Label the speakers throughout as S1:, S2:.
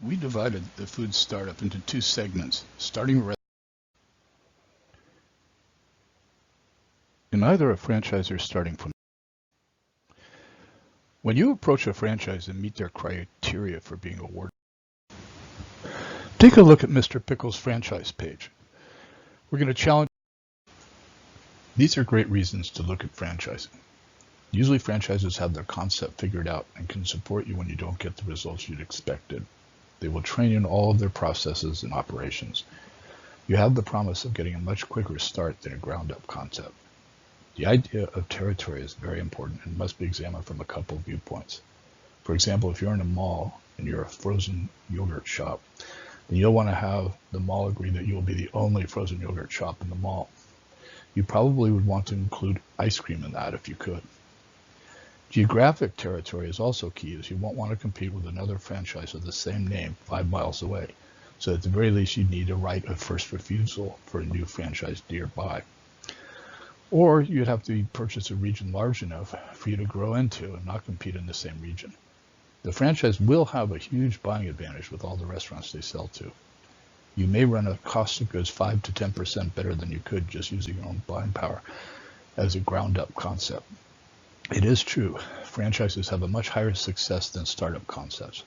S1: We divided the food startup into two segments, starting with in either a franchise or starting from. When you approach a franchise and meet their criteria for being awarded, take a look at Mr. Pickle's franchise page. We're going to challenge. These are great reasons to look at franchising. Usually franchises have their concept figured out and can support you when you don't get the results you'd expected. They will train you in all of their processes and operations. You have the promise of getting a much quicker start than a ground-up concept. The idea of territory is very important and must be examined from a couple of viewpoints. For example, if you're in a mall and you're a frozen yogurt shop, then you'll want to have the mall agree that you'll be the only frozen yogurt shop in the mall. You probably would want to include ice cream in that if you could. Geographic territory is also key, as you won't want to compete with another franchise of the same name 5 miles away. So at the very least, you need a right of first refusal for a new franchise nearby. Or you'd have to purchase a region large enough for you to grow into and not compete in the same region. The franchise will have a huge buying advantage with all the restaurants they sell to. You may run a cost of goods 5 to 10% better than you could just using your own buying power as a ground-up concept. It is true, franchises have a much higher success than startup concepts.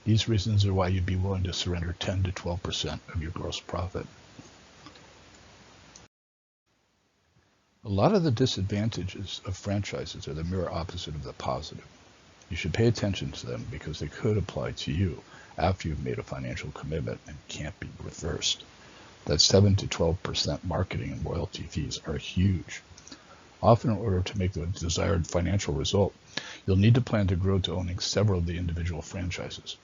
S1: These reasons are why you'd be willing to surrender 10 to 12% of your gross profit. A lot of the disadvantages of franchises are the mirror opposite of the positive. You should pay attention to them because they could apply to you after you've made a financial commitment and can't be reversed. That 7 to 12% marketing and royalty fees are huge. Often in order to make the desired financial result, you'll need to plan to grow to owning several of the individual franchises.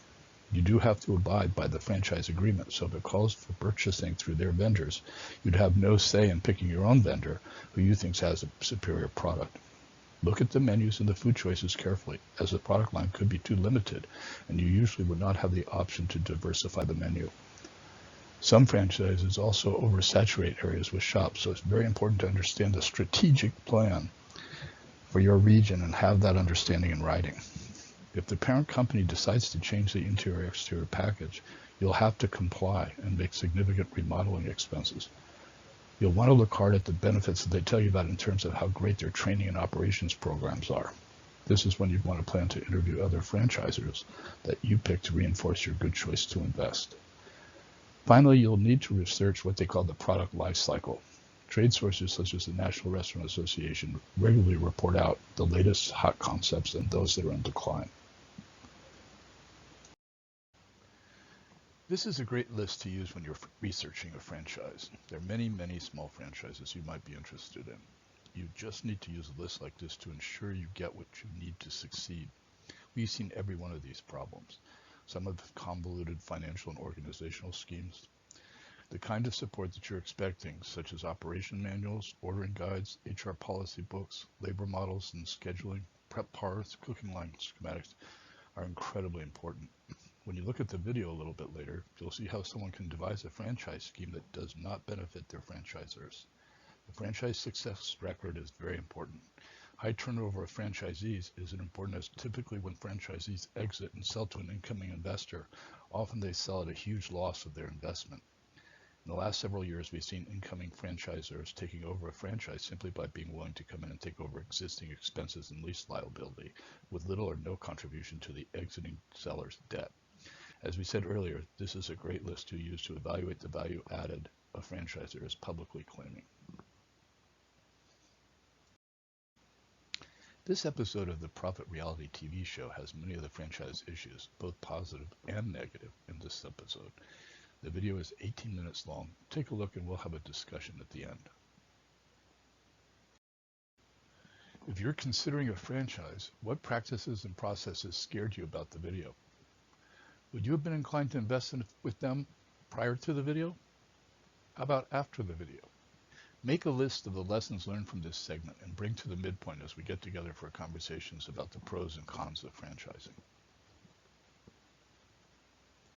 S1: You do have to abide by the franchise agreement, so if it calls for purchasing through their vendors, you'd have no say in picking your own vendor who you think has a superior product. Look at the menus and the food choices carefully, as the product line could be too limited, and you usually would not have the option to diversify the menu. Some franchises also oversaturate areas with shops, so it's very important to understand the strategic plan for your region and have that understanding in writing. If the parent company decides to change the interior-exterior package, you'll have to comply and make significant remodeling expenses. You'll want to look hard at the benefits that they tell you about in terms of how great their training and operations programs are. This is when you'd want to plan to interview other franchisors that you pick to reinforce your good choice to invest. Finally, you'll need to research what they call the product life cycle. Trade sources such as the National Restaurant Association regularly report out the latest hot concepts and those that are in decline. This is a great list to use when you're researching a franchise. There are many, many small franchises you might be interested in. You just need to use a list like this to ensure you get what you need to succeed. We've seen every one of these problems. Some have convoluted financial and organizational schemes. The kind of support that you're expecting, such as operation manuals, ordering guides, HR policy books, labor models and scheduling, prep parts, cooking line schematics, are incredibly important. When you look at the video a little bit later, you'll see how someone can devise a franchise scheme that does not benefit their franchisors. The franchise success record is very important. High turnover of franchisees is important as typically when franchisees exit and sell to an incoming investor, often they sell at a huge loss of their investment. In the last several years, we've seen incoming franchisors taking over a franchise simply by being willing to come in and take over existing expenses and lease liability with little or no contribution to the exiting seller's debt. As we said earlier, this is a great list to use to evaluate the value added a franchisor is publicly claiming. This episode of the Profit Reality TV show has many of the franchise issues, both positive and negative, in this episode. The video is 18 minutes long. Take a look and we'll have a discussion at the end. If you're considering a franchise, what practices and processes scared you about the video? Would you have been inclined to invest with them prior to the video? How about after the video? Make a list of the lessons learned from this segment and bring to the midpoint as we get together for conversations about the pros and cons of franchising.